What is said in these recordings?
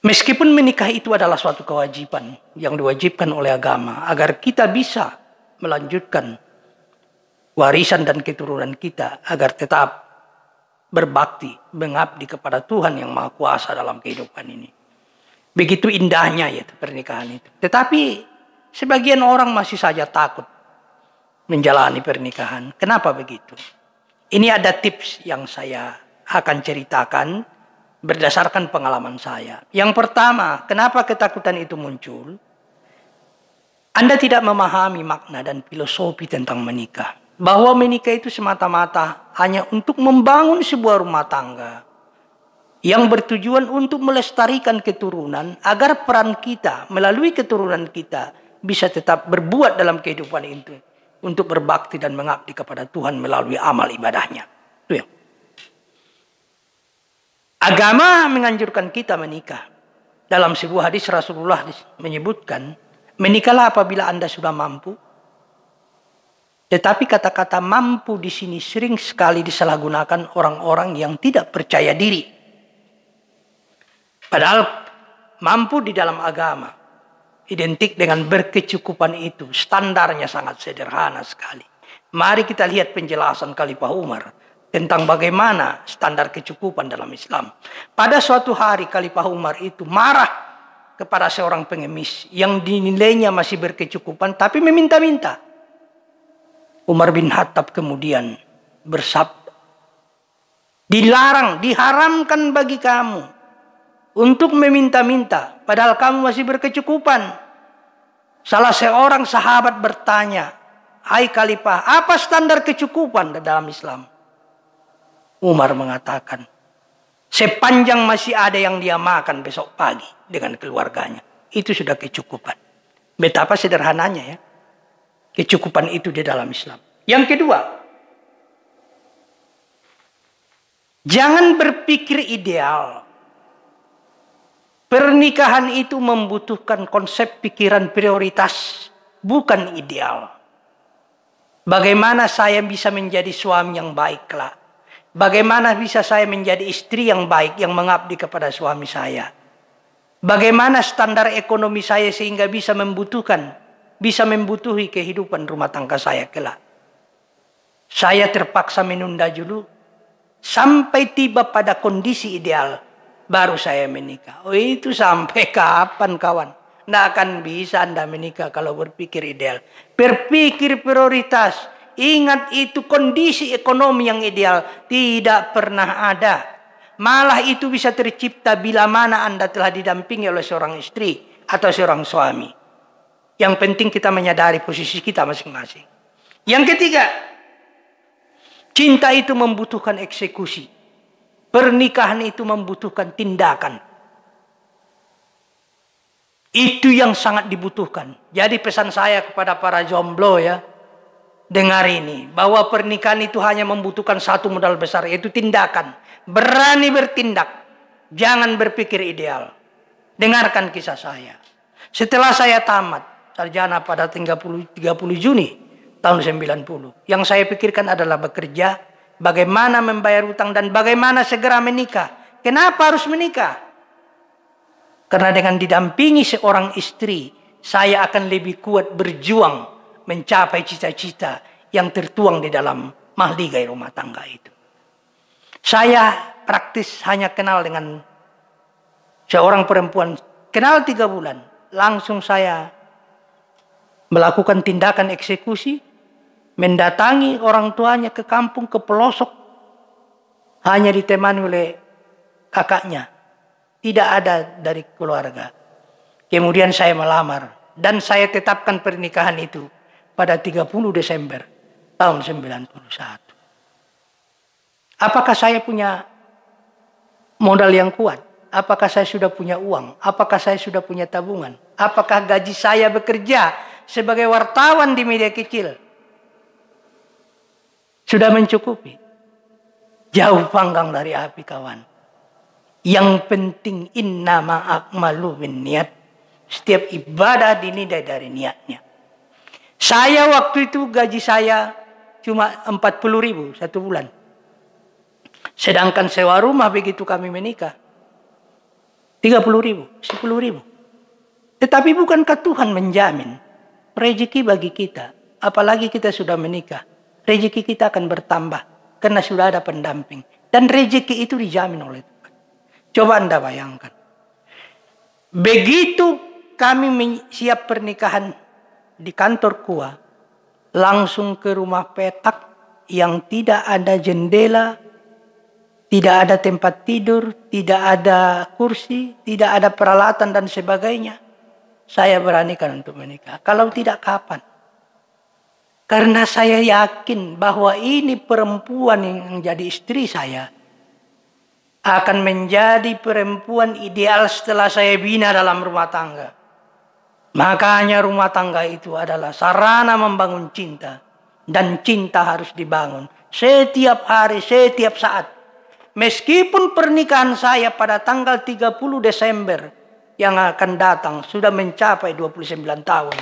Meskipun menikah itu adalah suatu kewajiban yang diwajibkan oleh agama agar kita bisa melanjutkan warisan dan keturunan kita agar tetap berbakti, mengabdi kepada Tuhan yang Maha Kuasa dalam kehidupan ini. Begitu indahnya ya pernikahan itu. Tetapi sebagian orang masih saja takut menjalani pernikahan. Kenapa begitu? Ini ada tips yang saya akan ceritakan berdasarkan pengalaman saya. Yang pertama, kenapa ketakutan itu muncul? Anda tidak memahami makna dan filosofi tentang menikah. Bahwa menikah itu semata-mata hanya untuk membangun sebuah rumah tangga yang bertujuan untuk melestarikan keturunan agar peran kita melalui keturunan kita bisa tetap berbuat dalam kehidupan itu untuk berbakti dan mengabdi kepada Tuhan melalui amal ibadahnya. Itu ya. Agama menganjurkan kita menikah. Dalam sebuah hadis Rasulullah menyebutkan, menikahlah apabila Anda sudah mampu. Tetapi kata-kata mampu di sini sering sekali disalahgunakan orang-orang yang tidak percaya diri. Padahal mampu di dalam agama identik dengan berkecukupan itu. Standarnya sangat sederhana sekali. Mari kita lihat penjelasan Khalifah Umar tentang bagaimana standar kecukupan dalam Islam. Pada suatu hari Khalifah Umar itu marah kepada seorang pengemis yang dinilainya masih berkecukupan tapi meminta-minta. Umar bin Khattab kemudian bersabda, dilarang, diharamkan bagi kamu untuk meminta-minta padahal kamu masih berkecukupan. Salah seorang sahabat bertanya, hai Khalifah, apa standar kecukupan dalam Islam? Umar mengatakan, sepanjang masih ada yang dia makan besok pagi dengan keluarganya, itu sudah kecukupan. Betapa sederhananya ya, kecukupan itu di dalam Islam. Yang kedua, jangan berpikir ideal. Pernikahan itu membutuhkan konsep pikiran prioritas, bukan ideal. Bagaimana saya bisa menjadi suami yang baik kelak? Bagaimana bisa saya menjadi istri yang baik yang mengabdi kepada suami saya? Bagaimana standar ekonomi saya sehingga bisa membutuhi kehidupan rumah tangga saya kelak? Saya terpaksa menunda dulu sampai tiba pada kondisi ideal baru saya menikah. Oh, itu sampai kapan kawan? Tidak akan bisa Anda menikah kalau berpikir ideal. Berpikir prioritas. Ingat itu kondisi ekonomi yang ideal tidak pernah ada. Malah itu bisa tercipta bila mana Anda telah didampingi oleh seorang istri atau seorang suami. Yang penting kita menyadari posisi kita masing-masing. Yang ketiga, cinta itu membutuhkan eksekusi. Pernikahan itu membutuhkan tindakan. Itu yang sangat dibutuhkan. Jadi pesan saya kepada para jomblo ya, dengar ini, bahwa pernikahan itu hanya membutuhkan satu modal besar, yaitu tindakan. Berani bertindak. Jangan berpikir ideal. Dengarkan kisah saya. Setelah saya tamat sarjana pada 30 Juni tahun 90. Yang saya pikirkan adalah bekerja, bagaimana membayar utang, dan bagaimana segera menikah. Kenapa harus menikah? Karena dengan didampingi seorang istri, saya akan lebih kuat berjuang mencapai cita-cita yang tertuang di dalam mahligai rumah tangga itu. Saya praktis hanya kenal dengan seorang perempuan, kenal 3 bulan. Langsung saya melakukan tindakan eksekusi, mendatangi orang tuanya ke kampung, ke pelosok. Hanya ditemani oleh kakaknya. Tidak ada dari keluarga. Kemudian saya melamar. Dan saya tetapkan pernikahan itu pada 30 Desember tahun 91. Apakah saya punya modal yang kuat? Apakah saya sudah punya uang? Apakah saya sudah punya tabungan? Apakah gaji saya bekerja sebagai wartawan di media kecil sudah mencukupi? Jauh panggang dari api kawan. Yang penting innama a'malu binniyat. Setiap ibadah dinilai dari niatnya. Saya waktu itu gaji saya cuma 40.000 satu bulan. Sedangkan sewa rumah begitu kami menikah 30.000, 10.000. Tetapi bukankah Tuhan menjamin rezeki bagi kita, apalagi kita sudah menikah, rezeki kita akan bertambah karena sudah ada pendamping. Dan rezeki itu dijamin oleh Tuhan. Coba Anda bayangkan. Begitu kami siap pernikahan di kantor KUA, langsung ke rumah petak yang tidak ada jendela, tidak ada tempat tidur, tidak ada kursi, tidak ada peralatan dan sebagainya. Saya beranikan untuk menikah. Kalau tidak, kapan? Karena saya yakin bahwa ini perempuan yang jadi istri saya akan menjadi perempuan ideal setelah saya bina dalam rumah tangga. Makanya rumah tangga itu adalah sarana membangun cinta. Dan cinta harus dibangun setiap hari, setiap saat. Meskipun pernikahan saya pada tanggal 30 Desember yang akan datang sudah mencapai 29 tahun.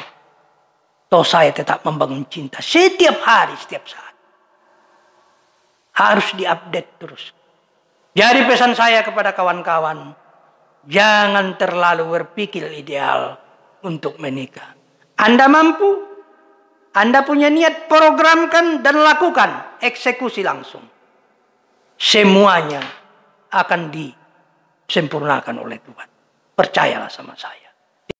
Toh saya tetap membangun cinta setiap hari, setiap saat. Harus diupdate terus. Jadi pesan saya kepada kawan-kawan, jangan terlalu berpikir ideal untuk menikah. Anda mampu, Anda punya niat, programkan dan lakukan, eksekusi langsung. Semuanya akan disempurnakan oleh Tuhan. Percayalah sama saya.